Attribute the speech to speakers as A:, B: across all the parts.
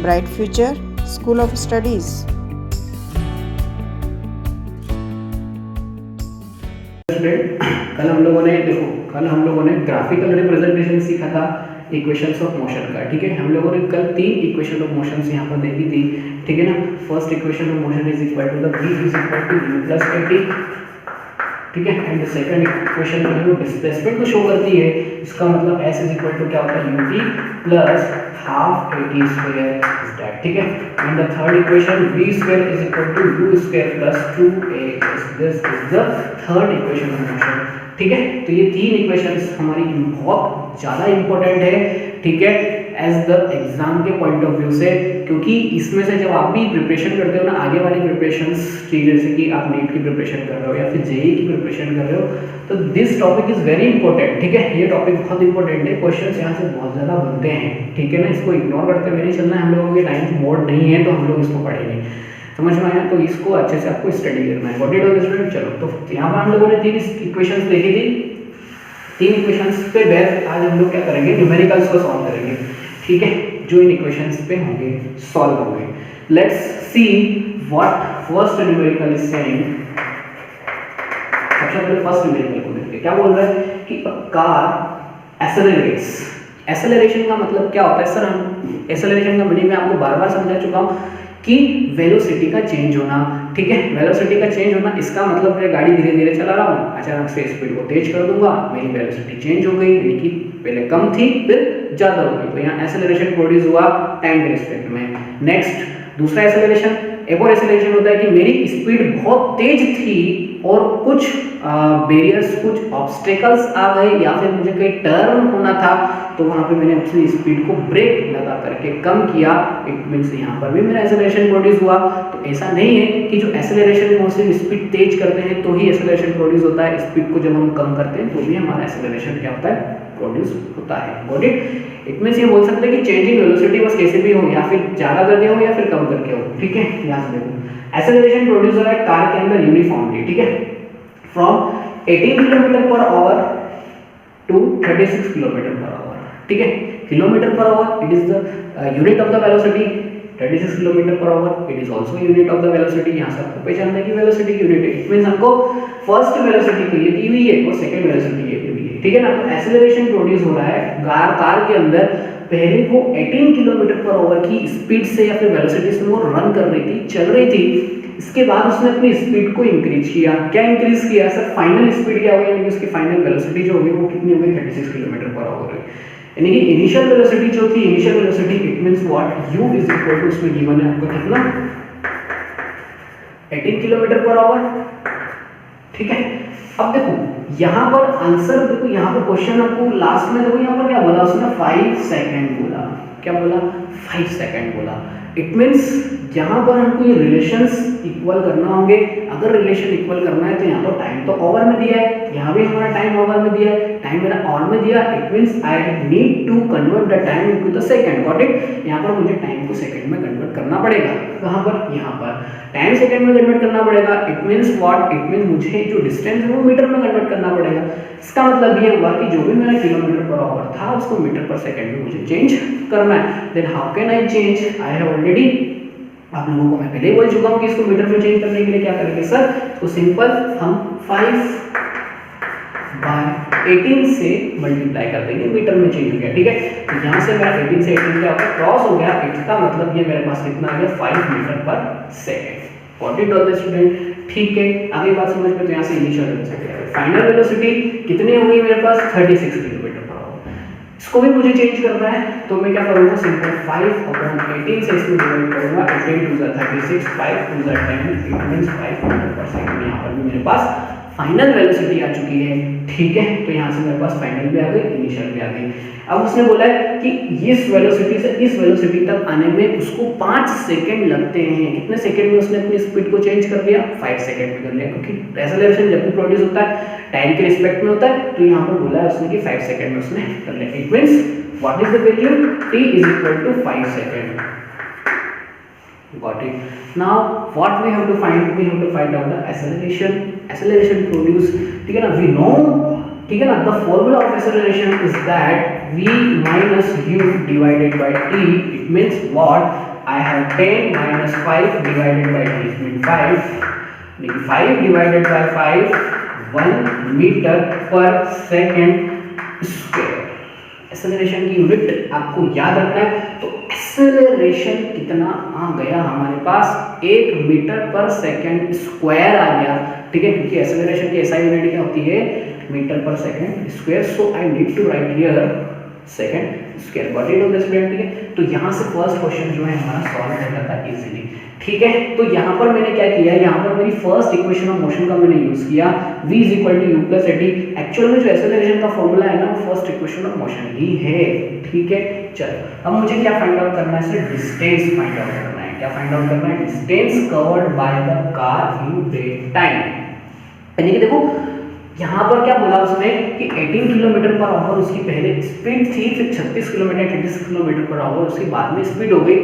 A: Bright Future School of Studies.
B: कल हम लोगों ने ग्राफिकल रिप्रेजेंटेशन सीखा था इक्वेशंस ऑफ मोशन का। ठीक है, हम लोगों ने कल 3 इक्वेशन ऑफ मोशंस यहाँ पर देखी थी। ठीक है ना, first equation of motion is equal to the v is equal to u plus at। ठीक है, एंड द सेकंड इक्वेशन जो है वो डिस्प्लेसमेंट को शो करती है। इसका मतलब s इज इक्वल टू क्या होता है ut plus half at square is that. ठीक है, and the third equation v square is equal to u square plus 2as। This is the third equation of motion. ठीक है, तो ये 3 equations हमारी बहुत ज़्यादा इंपॉर्टेंट है। ठीक है, एज द एग्जाम के पॉइंट ऑफ व्यू से, क्योंकि इसमें से जब आप भी प्रिपरेशन करते हो ना, आगे वाली प्रिपरेशंस की, जैसे कि आप नीट की प्रिपरेशन कर रहे हो या फिर जेई की प्रिपरेशन कर रहे हो, तो this topic is very important. ठीक है, ये टॉपिक बहुत इंपॉर्टेंट है, क्वेश्चंस यहाँ से बहुत ज़्यादा बनते हैं। ठीक है ना, इसको इग्नोर करते हुए नहीं चलना है। हम लोगों के 9th बोर्ड नहीं है तो हम लोग इसको पढ़ेंगे, समझ में आया? तो इसको अच्छे से आपको स्टडी करना है। What it was student. चलो, तो यहाँ पर हम लोगों ने 3 इक्वेशंस देखी थी। 3 इक्वेशंस पे बेस आज हम लोग क्या करेंगे, न्यूमेरिकल्स को सॉल्व करेंगे। ठीक है, जो इन इक्वेशंस पे होंगे, सॉल्व होंगे। Let's see what first numerical is saying. सबसे पहले फर्स्ट न्यूमेरिकल को देखते हैं। क्या बोल रहा है कि अ कार एक्सेलरेट्स। एक्सेलरेशन का मतलब क्या होता है सर? हम एक्सेलरेशन का मीनिंग मैं आपको बार-बार समझा चुका हूं कि वेलोसिटी का चेंज होना। ठीक है, वेलोसिटी का चेंज होना, इसका मतलब मैं गाड़ी धीरे धीरे चला रहा हूँ, अचानक से स्पीड को तेज कर दूंगा, मेरी वेलोसिटी चेंज हो गई, यानी कि पहले कम थी फिर ज्यादा हो गई, तो यहाँ एक्सेलरेशन प्रोड्यूस हुआ टाइम के रिस्पेक्ट में। नेक्स्ट, दूसरा एक्सेलरेशन, एक और एक्सेलरेशन होता है कि मेरी स्पीड बहुत तेज थी और कुछ बैरियर्स, कुछ ऑब्स्टेकल्स आ गए या फिर मुझे कहीं टर्न होना था, तो वहां पे मैंने अपनी स्पीड को ब्रेक लगा करके कम किया। इट मींस यहाँ पर भी मेरा एक्सेलरेशन प्रोड्यूस हुआ। तो ऐसा नहीं है कि जो एक्सेलरेशन है वो सिर्फ स्पीड तेज करते हैं तो ही एक्सेलरेशन प्रोड्यूस होता है। स्पीड को जब हम कम करते हैं तो भी हमारा एक्सेलरेशन क्या होता है, प्रोड्यूस होता है। Got it? इट मींस ये बोल सकते हैं कि चेंजिंग वेलोसिटी बस कैसे भी हो, या फिर ज्यादा करके हो या फिर कम करके हो। ठीक है, यहाँ से देखो, एक्सेलरेशन प्रोड्यूस हो रहा है कार के अंदर यूनिफॉर्मली। ठीक है, from 18 kilometre per hour to 36 kilometre per hour. ठीक है, kilometre per hour it is the unit of the velocity, 36 kilometre per hour it is also unit of the velocity. यहां से आपको पहचानना है कि वेलोसिटी की यूनिट है। इट मींस हमको फर्स्ट वेलोसिटी तो ये दी हुई है और सेकंड वेलोसिटी ये दी हुई है। ठीक है ना, तो एक्सेलरेशन प्रोड्यूस हो रहा है कार के अंदर। पहले वो 18 किलोमीटर पर आवर की स्पीड से या फिर वेलोसिटी से वो रन कर रही थी, चल रही थी। इसके बाद उसने अपनी स्पीड को इंक्रीज किया। क्या इंक्रीज किया सर? फाइनल स्पीड क्या होगी, यानी कि उसकी फाइनल वेलोसिटी जो होगी वो कितनी होगी, 36 किलोमीटर पर आवर। यानी कि इनिशियल वेलोसिटी जो थी, initial velocity it means what, u is equal to, उसमें गिवन है आपको कितना, 18 किलोमीटर पर आवर। ठीक है, अब देखो यहाँ पर आंसर देखो, यहाँ पर क्वेश्चन आपको लास्ट में देखो, यहाँ पर क्या बोला उसने, 5 सेकंड बोला। क्या बोला? 5 सेकंड बोला। इट मींस यहाँ पर हमको ये रिलेशंस इक्वल करना होंगे। अगर रिलेशन इक्वल करना है तो यहाँ तो टाइम तो आवर में दिया है, यहाँ भी हमारा टाइम आवर में दिया है, टाइम मेरा आवर में दिया। It means I need to convert the time into the second. Got it? यहाँ पर मुझे टाइम को सेकंड में कन्वर्ट करना पड़ेगा। कहाँ पर? यहाँ पर टाइम सेकंड में कन्वर्ट करना पड़ेगा। It means what? It means मुझे जो डिस्टेंस है वो मीटर में कन्वर्ट करना पड़ेगा। इसका मतलब ये हुआ कि जो भी मेरा किलोमीटर पर आवर था उसको मीटर पर सेकंड में मुझे चेंज करना है। Then how can I change? I have already, आप लोगों को मैं पहले ही बोल चुका हूं कि इसको मीटर में चेंज करने के लिए क्या करेंगे सर? तो सिंपल हम 5 बाय 18 से मल्टीप्लाई कर देंगे, मीटर में चेंज हो गया। ठीक है, तो यहाँ से मेरा 18 से 18 क्या होगा, क्रॉस हो गया। इसका मतलब ये मेरे पास कितना आ गया, 5 metre per second. Got it all the student? ठीक है, आगे बात समझ में। तो यहाँ से इनिशियल वेलोसिटी, फाइनल वेलोसिटी कितनी होगी मेरे पास, 36 किलोमीटर पर आवर। इसको भी मुझे चेंज करना है, तो मैं क्या करूंगा, सिंपल 5/18 से इसको डिवाइड करूंगा। 18 to 36, 5 to 10, it means 5 metre per second. यहाँ पर भी मेरे पास फाइनल वेलोसिटी आ चुकी है। ठीक है, तो यहाँ से मेरे पास फाइनल भी आ गई, इनिशियल भी आ गई। अब उसने बोला है कि इस वेलोसिटी से इस वेलोसिटी तक आने में उसको 5 सेकंड लगते हैं। कितने सेकंड में उसने अपनी स्पीड को चेंज कर दिया? 5 सेकंड में कर लिया, क्योंकि एक्सेलरेशन जब भी प्रोड्यूस होता है टाइम के रिस्पेक्ट में होता है। तो यहाँ पर बोला है उसने कि 5 सेकंड में उसने कर लिया। It means what is the value, t is equal to 5 second. Got it? Now what we have to find? We have to find out the acceleration. Acceleration produced. ठीक है ना? We know. ठीक है ना? The formula of acceleration is that v minus u divided by t. It means what? I have 10 minus 5 divided by t. It means 5 divided by 5, 1 meter per second square. Acceleration की unit आपको याद रखना है। तो acceleration कितना आ गया हमारे पास, 1 metre per second square आ गया, ठीक है, क्योंकि एक्सेलरेशन की एसआई यूनिट क्या होती है, metre per second square. So I need to write here second square. Got it on the student, ठीक है। तो यहाँ से फर्स्ट क्वेश्चन जो है हमारा सॉल्व हो जाता है इजीली, ठीक है। तो यहाँ पर मैंने क्या किया, यहाँ पर मेरी फर्स्ट इक्वेशन ऑफ मोशन का मैंने यूज किया, v = u + at। एक्चुअल में जो एक्सेलरेशन का फॉर्मूला है ना, वो फर्स्ट इक्वेशन ऑफ मोशन ही है, ठीक है। चलो अब मुझे क्या फाइंड आउट करना है, सिर्फ डिस्टेंस फाइंड आउट करना है। क्या फाइंड आउट करना है, distance covered by the car in brake time. यानी कि देखो यहाँ पर क्या बोला उसने कि 18 किलोमीटर पर आवर उसकी पहले स्पीड थी, फिर 36 किलोमीटर 36 किलोमीटर पर आवर उसकी बाद में स्पीड हो गई,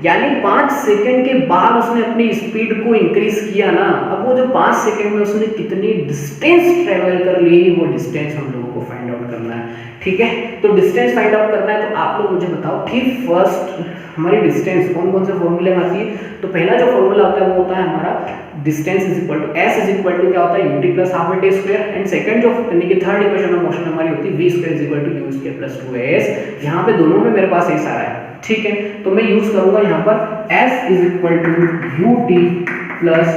B: यानी 5 सेकंड के बाद उसने अपनी स्पीड को इंक्रीज किया ना। अब वो जो 5 सेकंड में उसने कितनी डिस्टेंस ट्रेवल कर ली, वो डिस्टेंस हम लोगों को फाइंड आउट करना है, ठीक है। तो डिस्टेंस फाइंड आउट करना है, तो आप लोग मुझे बताओ कि फर्स्ट हमारी डिस्टेंस कौन कौन से फॉर्मूले में आती है। तो पहला जो फॉर्मूला होता है वो होता है हमारा distance is equal to s is equal to क्या होता है ut + ½ t square. And second जो यानी कि थर्ड इक्वेशन ऑफ मोशन हमारी होती है v square is equal to u square plus 2s। यहाँ पे दोनों में मेरे पास ऐसा है, ठीक है। तो मैं यूज करूंगा यहाँ पर s is equal to ut plus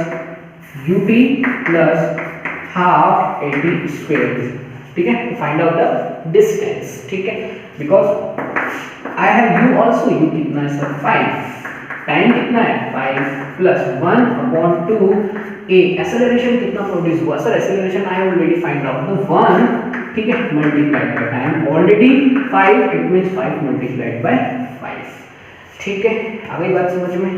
B: half at square, ठीक है, to find out the distance, ठीक है। Because I have u also, u कितना है सर 5, टाइम कितना है 5 प्लस 1/2 a। एक्सेलरेशन कितना प्रोड्यूस हुआ sir, acceleration I have already find out the 1, ठीक है, multiplied by time already 5, it means 5 multiplied by 5, ठीक है। आ गई बात समझ में।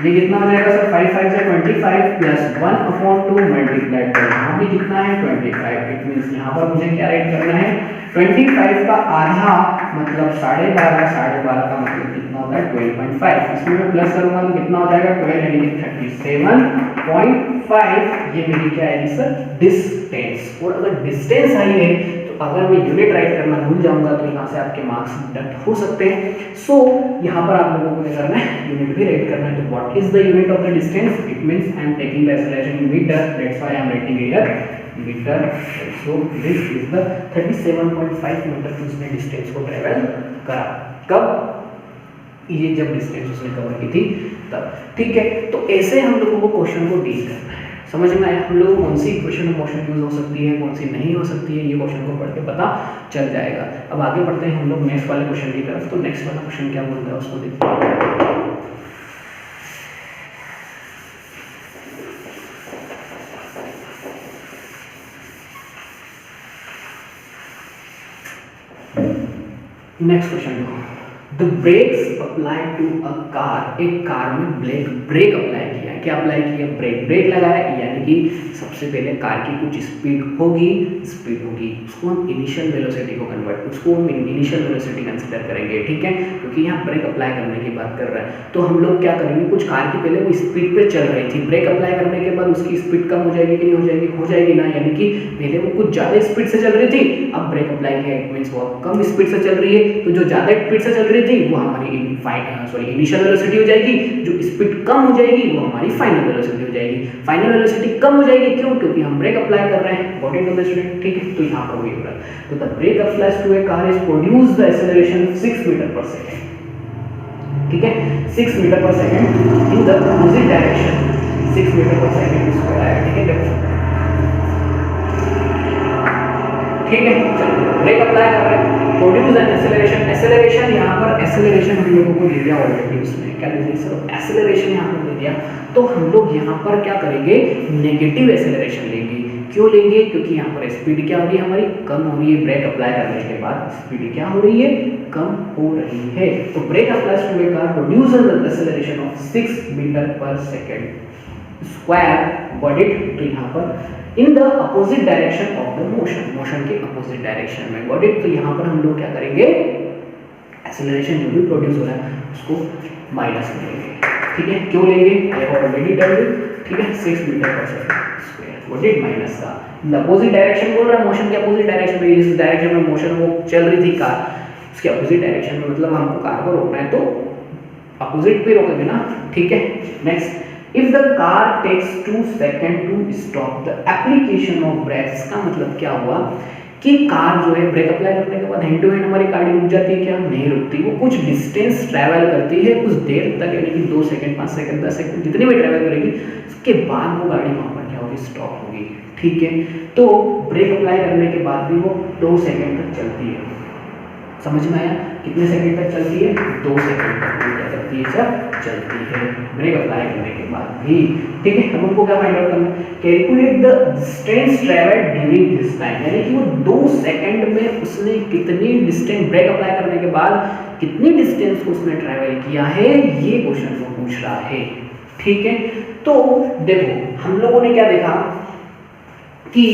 B: ये कितना हो जाएगा सर, 5 5 से 25 प्लस 1/2 मल्टीप्लाइड बाय यहाँ भी कितना है 25। इट मींस यहाँ पर मुझे क्या राइट करना है, 25 का आधा मतलब 12.5, 12.5 का मतलब कितना होता है 12.5। इसमें मैं प्लस करूंगा तो कितना हो जाएगा 12 यानी कि 37.5। ये मेरी क्या है सर, डिस्टेंस। और अगर डिस्टेंस आई है तो अगर मैं यूनिट राइट करना भूल जाऊंगा तो यहाँ से आपके मार्क्स डिडक्ट हो सकते हैं। सो यहाँ पर आप लोगों को क्या करना है, यूनिट भी राइट करना है। तो what is the unit of the distance, it means I am taking the acceleration in metre, that's why I am writing here metre. So this is the 37.5 metre उसने डिस्टेंस को ट्रेवल करा। कब, ये जब डिस्टेंस उसने कवर की थी तब, ठीक है। तो ऐसे हम लोगों को क्वेश्चन को डील करना है। समझ में आया हम लोगों को कौन सी इक्वेशन ऑफ मोशन यूज हो सकती है, कौन सी नहीं हो सकती है, ये क्वेश्चन को पढ़ के पता चल जाएगा। अब आगे बढ़ते हैं हम लोग नेक्स्ट वाले क्वेश्चन की तरफ। तो नेक्स्ट वाला क्वेश्चन क्या बोलता है उसको देखते हैं। Next question, the brakes apply to a car. एक कार में ब्रेक अप्लाई किया है। क्या अप्लाई किया, ब्रेक लगाया, यानी कि सबसे पहले कार की कुछ स्पीड होगी, उसको हम इनिशियल वेलोसिटी को उसको हम इनिशियल वेलोसिटी कंसीडर करेंगे, ठीक है, क्योंकि यहाँ ब्रेक अप्लाई करने की बात कर रहा है। तो हम लोग क्या करेंगे, कुछ कार की पहले वो स्पीड पे चल रही थी, ब्रेक अप्लाई करने के बाद उसकी स्पीड कम हो जाएगी कि नहीं हो जाएगी, हो जाएगी ना, यानी कि पहले वो कुछ ज़्यादा स्पीड से चल रही थी, अब ब्रेक अप्लाई किया, इट मींस वो कम स्पीड से चल रही है। तो जो ज़्यादा स्पीड से चल रही थी वो हमारी इनिशियल वेलोसिटी हो जाएगी, जो स्पीड कम हो जाएगी वो हमारी फाइनल वेलोसिटी हो जाएगी। फाइनल वेलोसिटी कम हो जाएगी, क्यों, क्योंकि हम ब्रेक अप्लाई कर रहे हैं। गॉट इट स्टूडेंट, ठीक है। तो यहाँ पर वही हो रहा है। तो the brake applies to a car is produce the acceleration 6 metre per second, ठीक है, 6 metre per second in the opposite direction. 6 metre per second square आया, ठीक है, ठीक है। चलो ब्रेक अप्लाई कर रहे हैं, प्रोड्यूस एन एक्सेलरेशन यहाँ पर एक्सेलरेशन हम लोगों को दे दिया ऑलरेडी, उसमें क्या दे दिया सर, एक्सेलरेशन यहाँ पर दे दिया। तो हम लोग यहाँ पर क्या करेंगे, नेगेटिव एक्सेलरेशन लेंगे। क्यों लेंगे, क्योंकि यहाँ पर स्पीड क्या हो रही है हमारी, कम हो रही है। ब्रेक अप्लाई करने के बाद स्पीड क्या हो रही है, कम हो रही है। तो brake applies to a car produces the acceleration of 6 metre per second square, got it. तो यहाँ पर in the opposite direction of the motion के अपोजिट डायरेक्शन में, गॉट इट। तो यहाँ पर हम लोग क्या करेंगे, एक्सेलरेशन जो भी प्रोड्यूस हो रहा है उसको माइनस करेंगे, ठीक है। क्यों लेंगे, आई हैव ऑलरेडी टोल्ड यू, ठीक है, 6 metre per second square, got it, minus का इन द अपोजिट डायरेक्शन बोल रहा है, मोशन के अपोजिट डायरेक्शन में। जिस डायरेक्शन में मोशन वो चल रही थी कार, उसके अपोजिट डायरेक्शन में, मतलब हमको कार को रोकना है, तो अपोजिट पे रोकोगे ना, ठीक है। Next, if the car takes 2 second to stop the application of brakes, का मतलब क्या हुआ कि कार जो है ब्रेक अप्लाई करने के बाद हैंड टू हैंड हमारी गाड़ी रुक जाती है क्या? नहीं रुकती, वो कुछ डिस्टेंस ट्रैवल करती है कुछ देर तक, यानी कि 2 सेकंड 5 सेकंड 10 सेकंड जितनी भी ट्रैवल करेगी उसके बाद वो गाड़ी वहाँ पर क्या होगी? स्टॉप होगी, ठीक है। तो ब्रेक अप्लाई करने के बाद भी वो 2 सेकंड तक चलती है, समझ में आया? कितने सेकंड तक चलती है? 2 सेकंड तक वो क्या करती है? जब चलती है ब्रेक अप्लाई करने के बाद भी, ठीक है। हम उनको क्या फाइंड आउट करना है? Calculate the distance travelled during this time, यानी कि वो 2 सेकंड में उसने कितनी डिस्टेंस ब्रेक अप्लाई करने के बाद कितनी डिस्टेंस को उसने ट्रैवल किया है, ये क्वेश्चन को पूछ रहा है, ठीक है। तो देखो हम लोगों ने क्या देखा कि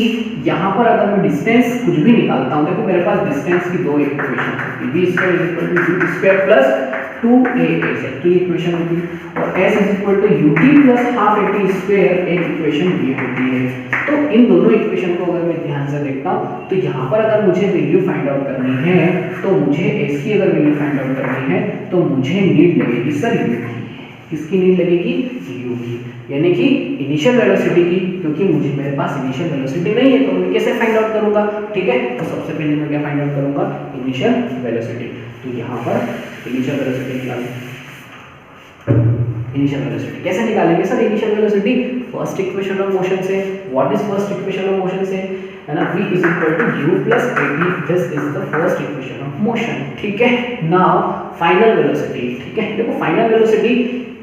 B: यहाँ पर अगर मैं डिस्टेंस कुछ भी निकालता हूँ, देखो मेरे पास डिस्टेंस की दो इक्वेशन होती है, v square is equal to u square plus 2a तो ये इक्वेशन होती है, और s is equal to ut plus half at square एक इक्वेशन ये होती है। तो इन दोनों इक्वेशन को अगर मैं ध्यान से देखता हूँ तो यहाँ पर अगर मुझे वैल्यू फाइंड आउट करनी है तो मुझे s की अगर वैल्यू फाइंड आउट करनी है तो मुझे नीड लगेगी सर u की। किसकी नीड लगेगी? u की, यानी कि इनिशियल वेलोसिटी की, क्योंकि मुझे मेरे पास इनिशियल वेलोसिटी नहीं है तो मैं कैसे फाइंड आउट करूंगा, ठीक है। तो सबसे पहले मैं क्या फाइंड आउट करूंगा? Initial velocity. तो यहाँ पर इनिशियल वेलोसिटी निकालें। इनिशियल वेलोसिटी कैसे निकालेंगे sir? Initial velocity first equation of motion से। What is first equation of motion से? है ना, v is equal to u plus at, this is the first equation of motion, ठीक है। Now final velocity, ठीक है। देखो फाइनल वेलोसिटी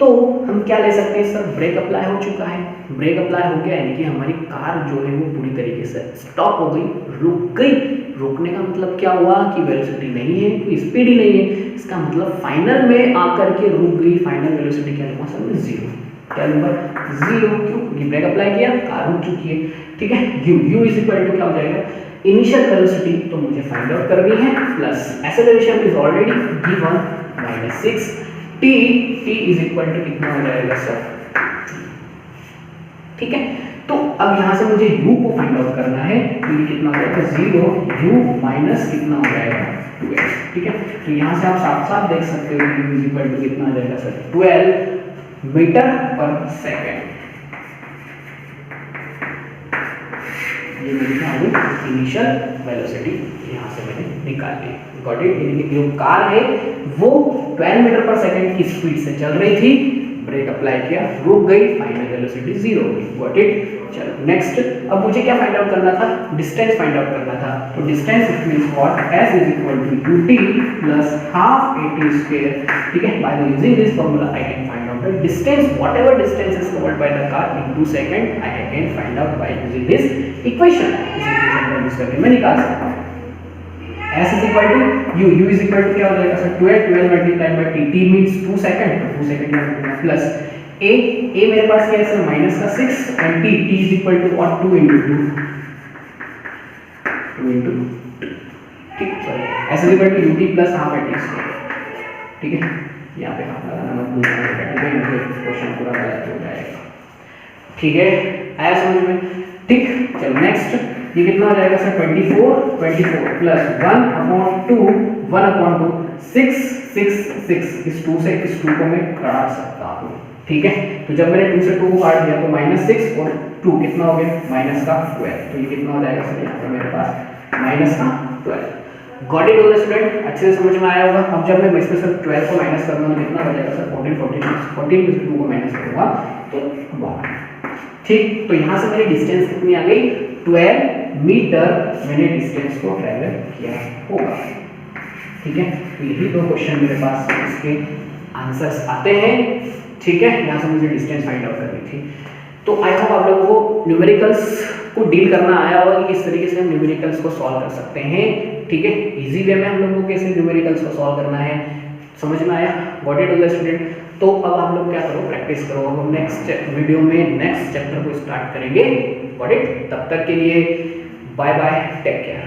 B: तो हम क्या ले सकते हैं सर? ब्रेक अप्लाई हो चुका है, ब्रेक अप्लाई हो गया यानी कि हमारी कार जो है वो पूरी तरीके से स्टॉप हो गई, रुक गई। रुकने का मतलब क्या हुआ कि वेलोसिटी नहीं है, कोई स्पीड ही नहीं है, इसका मतलब फाइनल में आकर के रुक गई। फाइनल वेलोसिटी क्या लूंगा सर? 0। क्या लूंगा? 0, क्यों? क्योंकि ब्रेक अप्लाई किया, कार रुक चुकी है, ठीक है। u इज इक्वल टू क्या हो जाएगा? इनिशियल वेलोसिटी तो मुझे फाइंड आउट करनी है, plus acceleration is already given minus 6 t is equal to कितना हो जाएगा सर? ठीक है। तो अब यहाँ से मुझे u को फाइंड आउट करना है, तो ये कितना हो जाएगा? 0 u माइनस कितना हो जाएगा? 12, ठीक है। तो यहाँ से आप साफ साफ देख सकते हो u इज इक्वल टू कितना आ जाएगा सर? 12 मीटर पर सेकेंड। ये मेरी क्या आ गई? इनिशियल वेलोसिटी यहाँ से मैंने निकाल ली, गॉट इट। यानी कि जो कार है वो 12 मीटर पर सेकंड की स्पीड से चल रही थी, ब्रेक अप्लाई किया, रुक गई, फाइनल वेलोसिटी 0 हुई, गॉट इट। चलो नेक्स्ट, अब मुझे क्या फाइंड आउट करना था? डिस्टेंस फाइंड आउट करना था। तो distance it means what? s is equal to ut plus half at square, ठीक है। By using this formula I can find out the distance, whatever distance is covered by the car in 2 second I can find out by using this equation. इस equation को use करके मैं निकाल सकता हूं s is equal to u is equal to क्या हो जाएगा sir? 12 multiplied by t, t means 2 second, तो 2 सेकंड में प्लस a मेरे पास क्या है सर? माइनस का 6 and t is equal to what? 2 into 2 ठीक, sorry s is equal to ut plus half at square, ठीक है। यहाँ पे हाफ लगाना मत भूलना, ठीक है, नहीं क्वेश्चन पूरा गलत हो जाएगा, ठीक है। आया समझ में? ठीक, चलो नेक्स्ट, ये कितना हो जाएगा सर? 24 प्लस 1/2 6 इस 2 से इस 2 को मैं काट सकता हूँ, ठीक है। तो जब मैंने 2 से 2 को काट दिया तो -6 और 2 कितना हो गया? -12, तो ये कितना हो जाएगा सर? यहाँ पे मेरे पास -12। गॉट इट ऑल स्टूडेंट, अच्छे से समझ में आया होगा। अब जब मैं इसमें सर 12 को माइनस करूंगा तो कितना हो जाएगा सर? 14 में से 2 को माइनस करूंगा तो 12, ठीक। तो यहाँ से मेरी डिस्टेंस कितनी आ गई? 12 मीटर मैंने डिस्टेंस को ट्रैवल किया होगा, ठीक है। तो यही दो क्वेश्चन मेरे पास इसके आंसर्स आते हैं, ठीक है। यहाँ से मुझे डिस्टेंस फाइंड आउट करनी थी। तो आई होप आप लोगों को न्यूमेरिकल्स को डील करना आया होगा कि किस तरीके से हम न्यूमेरिकल्स को सॉल्व कर सकते हैं, ठीक है। इजी वे में हम लोगों को कैसे न्यूमेरिकल्स को सॉल्व करना है, समझ में आया? Got it all student. तो अब आप लोग क्या करो? प्रैक्टिस करो। अब हम नेक्स्ट वीडियो में नेक्स्ट चैप्टर को स्टार्ट करेंगे, गॉट इट। तब तक के लिए बाय बाय, टेक केयर।